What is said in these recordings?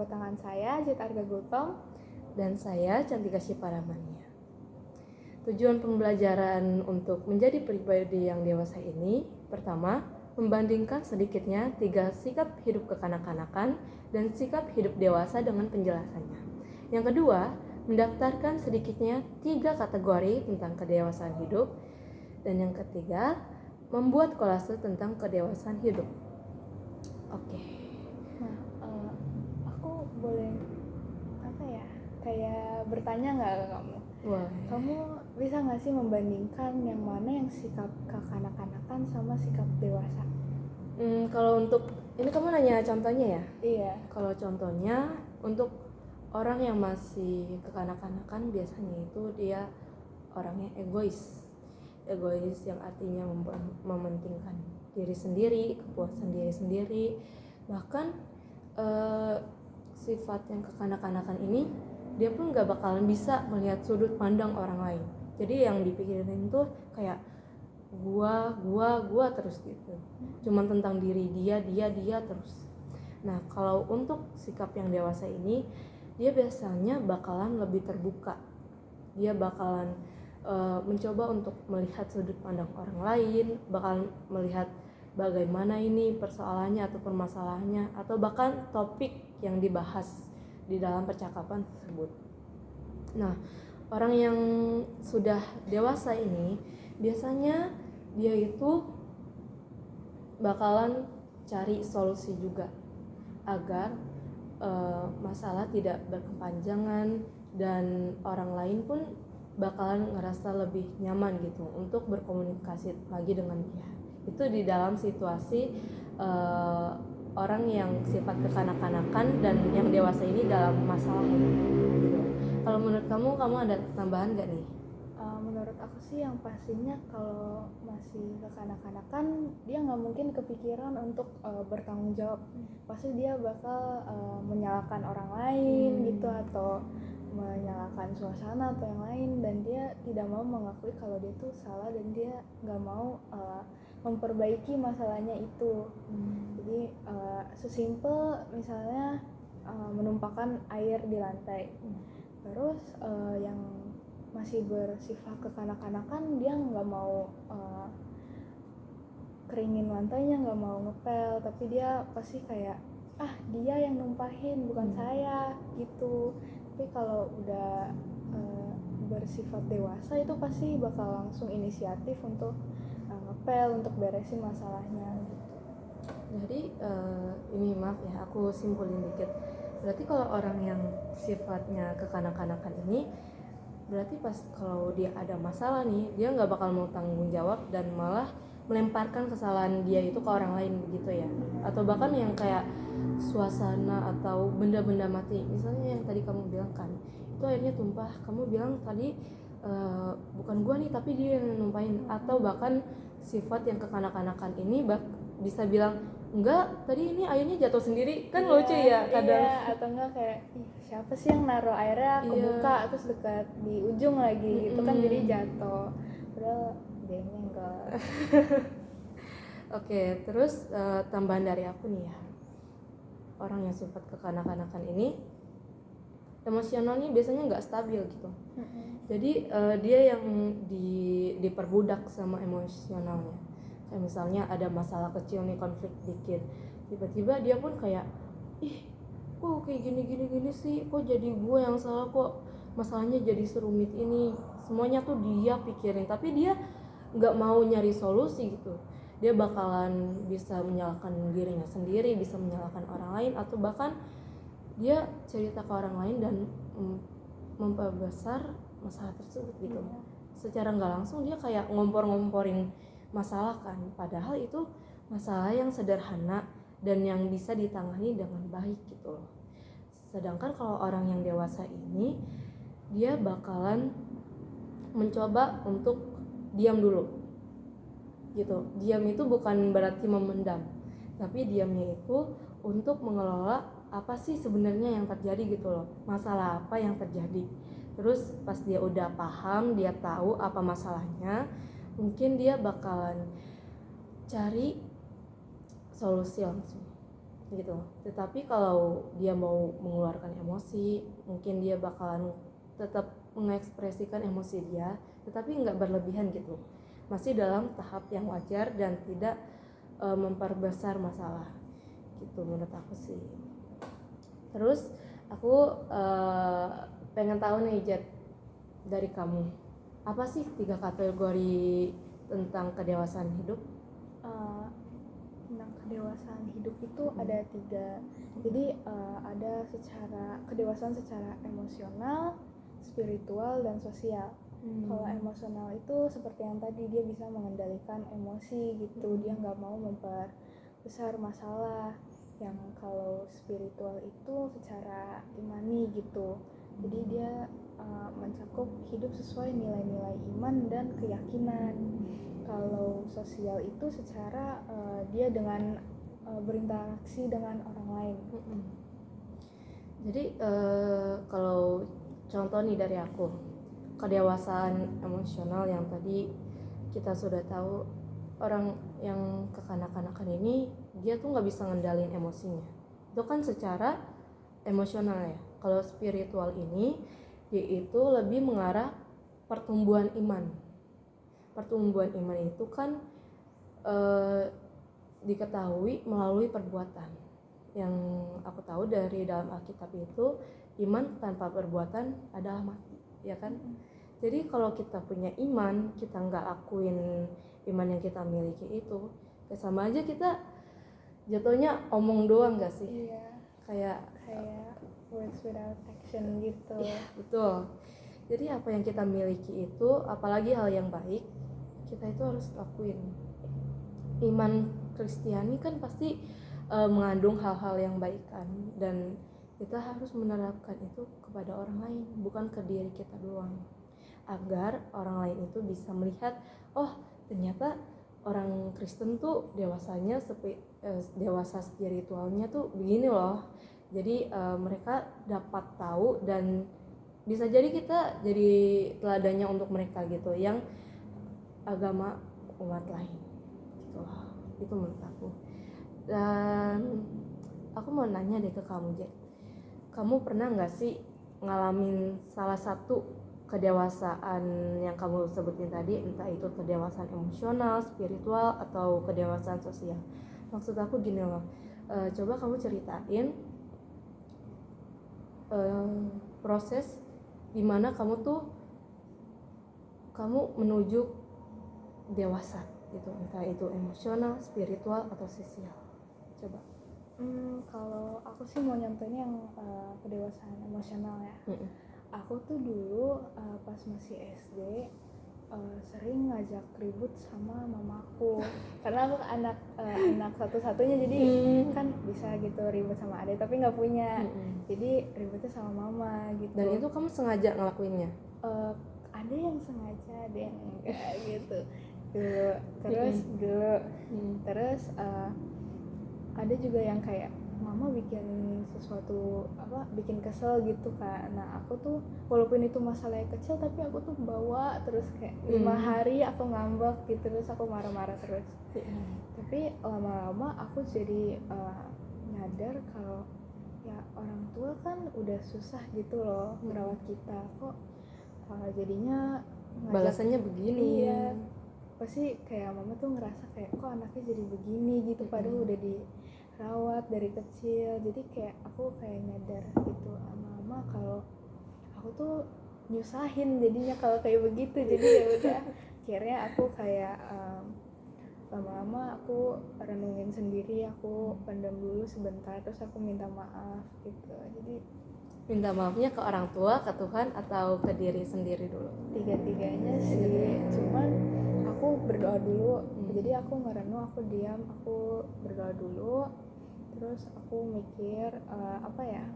tepuk tangan saya, Cita Arga Gultom. Dan saya, Cantika Shiparamania. Tujuan pembelajaran untuk menjadi pribadi yang dewasa ini, pertama, membandingkan sedikitnya 3 sikap hidup kekanak-kanakan dan sikap hidup dewasa dengan penjelasannya. Yang kedua, mendaftarkan sedikitnya 3 kategori tentang kedewasaan hidup. Dan yang ketiga, membuat kolase tentang kedewasaan hidup. Oke. Nah, aku boleh kayak bertanya nggak ke kamu? Wah. Kamu bisa nggak sih membandingkan yang mana yang sikap kekanak-kanakan sama sikap dewasa? Kalau untuk ini kamu nanya contohnya ya? Iya. Kalau contohnya untuk orang yang masih kekanak-kanakan biasanya itu dia orangnya egois yang artinya mementingkan diri sendiri, kepuasan diri sendiri. Bahkan sifat yang kekanak-kanakan ini dia pun gak bakalan bisa melihat sudut pandang orang lain. Jadi yang dipikirin tuh kayak gua terus gitu. Cuman tentang diri dia terus. Nah, kalau untuk sikap yang dewasa ini, dia biasanya bakalan lebih terbuka. Dia bakalan mencoba untuk melihat sudut pandang orang lain, bakalan melihat bagaimana ini persoalannya atau permasalahannya, atau bahkan topik yang dibahas di dalam percakapan tersebut. Nah, orang yang sudah dewasa ini biasanya dia itu bakalan cari solusi juga agar masalah tidak berkepanjangan dan orang lain pun bakalan ngerasa lebih nyaman gitu untuk berkomunikasi lagi dengan dia. Itu di dalam situasi orang yang sifat kekanak-kanakan dan yang dewasa ini dalam masalah gitu. Kalau menurut kamu ada tambahan gak nih? Menurut aku sih yang pastinya kalau masih kekanak-kanakan dia nggak mungkin kepikiran untuk bertanggung jawab. Pasti dia bakal menyalahkan orang lain gitu, atau menyalahkan suasana atau yang lain, dan dia tidak mau mengakui kalau dia tuh salah dan dia nggak mau memperbaiki masalahnya itu. Jadi sesimpel misalnya menumpahkan air di lantai. Terus yang masih bersifat kekanak-kanakan dia nggak mau keringin lantainya, nggak mau ngepel, tapi dia pasti kayak dia yang numpahin bukan saya gitu. Tapi kalau udah bersifat dewasa itu pasti bakal langsung inisiatif untuk ngepel, untuk beresin masalahnya gitu. Jadi ini maaf ya, aku simpulin dikit. Berarti kalau orang yang sifatnya kekanak-kanakan ini, berarti pas kalau dia ada masalah nih, dia nggak bakal mau tanggung jawab dan malah melemparkan kesalahan dia itu ke orang lain begitu ya. Atau bahkan yang kayak suasana atau benda-benda mati, misalnya yang tadi kamu bilang kan, itu airnya tumpah, kamu bilang tadi bukan gua nih tapi dia yang numpahin. Atau bahkan sifat yang kekanak-kanakan ini bisa bilang enggak, tadi ini airnya jatuh sendiri, kan lucu ya kadang. Iya, atau enggak kayak siapa sih yang naruh airnya kebuka terus dekat di ujung lagi gitu kan, jadi jatuh, padahal dianya enggak. Oke, terus tambahan dari aku nih ya, orang yang sifat kekanak-kanakan ini emosionalnya biasanya nggak stabil gitu. Jadi dia yang diperbudak sama emosionalnya. Kayak misalnya ada masalah kecil nih, konflik dikit, tiba-tiba dia pun kayak kok kayak gini sih, kok jadi gue yang salah, kok masalahnya jadi serumit ini, semuanya tuh dia pikirin, tapi dia nggak mau nyari solusi gitu. Dia bakalan bisa menyalahkan dirinya sendiri, bisa menyalahkan orang lain, atau bahkan dia cerita ke orang lain dan memperbesar masalah tersebut gitu. Secara nggak langsung dia kayak ngompor-ngomporin masalah kan, padahal itu masalah yang sederhana dan yang bisa ditangani dengan baik gitu loh. Sedangkan kalau orang yang dewasa ini, dia bakalan mencoba untuk diam dulu gitu. Diam itu bukan berarti memendam, tapi diamnya itu untuk mengelola apa sih sebenarnya yang terjadi gitu loh, masalah apa yang terjadi. Terus pas dia udah paham, dia tahu apa masalahnya, mungkin dia bakalan cari solusi langsung. gitu. Tetapi kalau dia mau mengeluarkan emosi, mungkin dia bakalan tetap mengekspresikan emosi dia, tetapi nggak berlebihan gitu, masih dalam tahap yang wajar dan tidak memperbesar masalah gitu menurut aku sih. Terus aku pengen tahu nih Jet, dari kamu apa sih 3 kategori tentang kedewasaan hidup? Tentang kedewasaan hidup itu ada 3. Jadi ada kedewasaan secara emosional, spiritual, dan sosial. Kalau emosional itu seperti yang tadi, dia bisa mengendalikan emosi gitu, dia nggak mau memperbesar masalah. Yang kalau spiritual itu secara imani gitu, jadi dia mencakup hidup sesuai nilai-nilai iman dan keyakinan. Kalau sosial itu secara dia dengan berinteraksi dengan orang lain. Jadi kalau contoh nih dari aku, kedewasaan emosional yang tadi kita sudah tahu, orang yang kekanak-kanakan ini dia tuh nggak bisa ngendalin emosinya, itu kan secara emosional ya. Kalau spiritual ini dia itu lebih mengarah pertumbuhan iman. Pertumbuhan iman itu kan diketahui melalui perbuatan. Yang aku tahu dari dalam Alkitab itu, iman tanpa perbuatan adalah mati, ya kan? Jadi kalau kita punya iman, kita nggak akuin iman yang kita miliki itu, ya sama aja kita jatuhnya omong doang nggak sih? Iya. Kayak words without action gitu. Iya, betul. Jadi apa yang kita miliki itu, apalagi hal yang baik, kita itu harus lakuin. Iman Kristiani kan pasti mengandung hal-hal yang baik kan, dan kita harus menerapkan itu kepada orang lain, bukan ke diri kita doang, agar orang lain itu bisa melihat, oh ternyata orang Kristen tuh dewasa spiritualnya tuh begini loh. Jadi mereka dapat tahu, dan bisa jadi kita jadi teladannya untuk mereka gitu, yang agama umat lain gitu loh. Itu menurut aku. Dan aku mau nanya deh ke kamu Jet, kamu pernah nggak sih ngalamin salah satu kedewasaan yang kamu sebutin tadi, entah itu kedewasaan emosional, spiritual, atau kedewasaan sosial? Maksud aku gini loh, coba kamu ceritain proses dimana kamu menuju dewasa gitu, entah itu emosional, spiritual, atau sosial. Coba. Kalau aku sih mau nyontohin yang kedewasaan emosional ya. Aku tuh dulu pas masih SD sering ngajak ribut sama mamaku, karena aku anak satu-satunya, jadi kan bisa gitu ribut sama adik tapi nggak punya, jadi ributnya sama mama gitu. Dan itu kamu sengaja ngelakuinnya? Ada yang sengaja, ada yang enggak gitu. Terus ada juga yang kayak mama bikin sesuatu bikin kesel gitu kan. Nah aku tuh walaupun itu masalahnya kecil, tapi aku tuh bawa terus kayak 5 hari aku ngambek gitu, terus aku marah-marah terus. Tapi lama-lama aku jadi nyadar kalau ya orang tua kan udah susah gitu loh merawat kita, kok jadinya balasannya begini. Iya, pasti kayak mama tuh ngerasa kayak kok anaknya jadi begini gitu, padahal udah dirawat dari kecil. Jadi kayak aku kayak nyadar gitu lama-lama kalau aku tuh nyusahin jadinya kalau kayak begitu. Jadi ya udah akhirnya aku kayak lama-lama aku renungin sendiri, aku pendam dulu sebentar, terus aku minta maaf gitu. Jadi minta maafnya ke orang tua, ke Tuhan, atau ke diri sendiri dulu? Tiga-tiganya sih, cuman aku berdoa dulu. Jadi aku ngerenung, aku diam, aku berdoa dulu, terus aku mikir kayak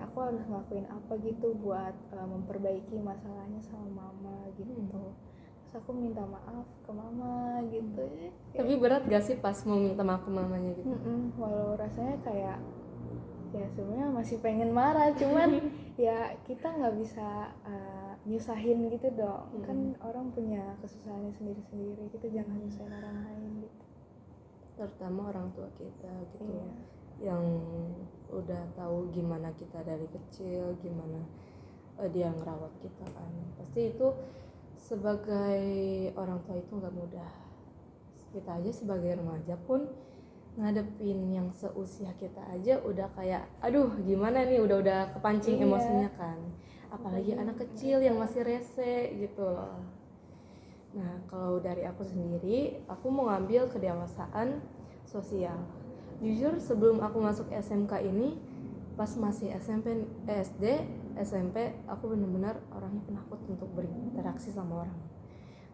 aku harus ngelakuin apa gitu buat memperbaiki masalahnya sama mama gitu. Terus aku minta maaf ke mama gitu. Tapi berat gak sih pas mau minta maaf ke mamanya gitu? Walau rasanya kayak ya sebenarnya masih pengen marah, cuman ya kita nggak bisa nyusahin gitu dong. Kan orang punya kesusahannya sendiri-sendiri, kita jangan nyusahin orang lain gitu, terutama orang tua kita gitu. yang udah tahu gimana kita dari kecil, gimana dia ngerawat kita kan. Pasti itu sebagai orang tua itu nggak mudah. Kita aja sebagai remaja pun ngadepin yang seusia kita aja udah kayak aduh gimana nih, udah kepancing emosinya kan, apalagi anak kecil yang masih rese gitu loh. Nah kalau dari aku sendiri, aku mau ngambil kedewasaan sosial. Jujur sebelum aku masuk SMK ini, pas masih SMP, SD, SMP, aku benar-benar orangnya penakut untuk berinteraksi sama orang.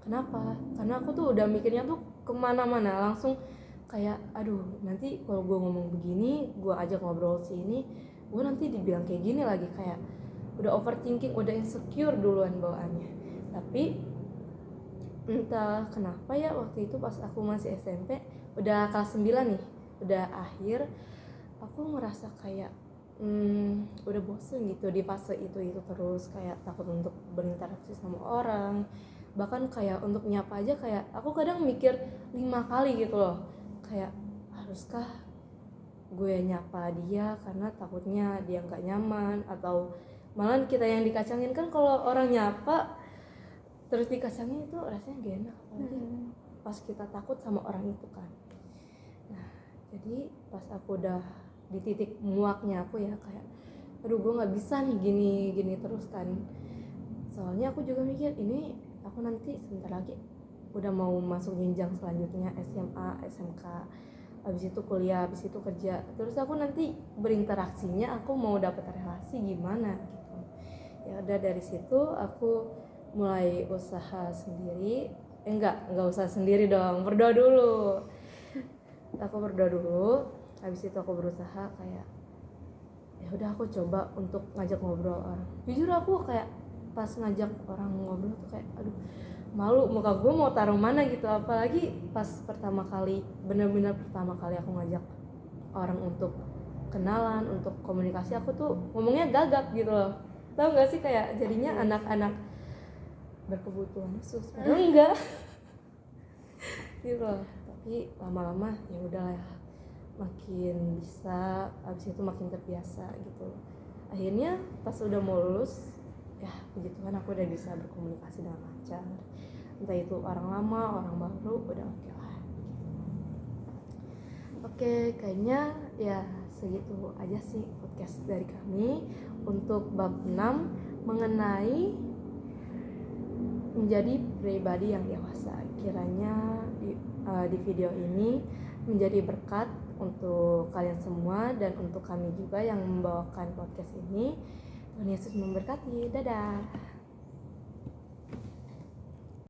Kenapa? Karena aku tuh udah mikirnya tuh kemana-mana, langsung kayak aduh nanti kalau gue ngomong begini, gue ajak ngobrol sini, gue nanti dibilang kayak gini lagi, kayak udah overthinking, udah insecure duluan bawaannya. Tapi entah kenapa ya waktu itu pas aku masih SMP, udah kelas 9 nih, udah akhir, aku ngerasa kayak udah bosen gitu di fase itu terus, kayak takut untuk berinteraksi sama orang. Bahkan kayak untuk nyapa aja kayak aku kadang mikir 5 kali gitu loh, kayak haruskah gue nyapa dia karena takutnya dia nggak nyaman, atau malah kita yang dikacangin kan kalau orang nyapa terus dikacangin itu rasanya gak enak, apalagi pas kita takut sama orang itu kan. Nah jadi pas aku udah di titik muaknya aku ya, kayak aduh gue nggak bisa nih gini terus kan. Soalnya aku juga mikir ini aku nanti sebentar lagi udah mau masuk jenjang selanjutnya, SMA, SMK, habis itu kuliah, habis itu kerja. Terus aku nanti berinteraksinya, aku mau dapat relasi gimana gitu. Ya udah dari situ aku mulai usaha sendiri. Enggak usah sendiri dong, berdoa dulu. Aku berdoa dulu, habis itu aku berusaha kayak ya udah aku coba untuk ngajak ngobrol orang. Jujur aku kayak pas ngajak orang ngobrol tuh kayak aduh malu, muka gue mau taruh mana gitu, apalagi pas pertama kali, benar-benar pertama kali aku ngajak orang untuk kenalan, untuk komunikasi, aku tuh ngomongnya gagap gitu loh. Tahu nggak sih kayak jadinya anak-anak berkebutuhan khusus, padahal enggak gitu loh. Tapi lama-lama ya udahlah, makin bisa, abis itu makin terbiasa gitu. Akhirnya pas udah mau lulus, ya begitu kan aku udah bisa berkomunikasi dengan lancar, entah itu orang lama, orang baru, udah oke lah. Oke, kayaknya ya segitu aja sih podcast dari kami untuk bab 6 mengenai menjadi pribadi yang dewasa. Kiranya di video ini menjadi berkat untuk kalian semua dan untuk kami juga yang membawakan podcast ini. Tuhan Yesus memberkati. Dadah.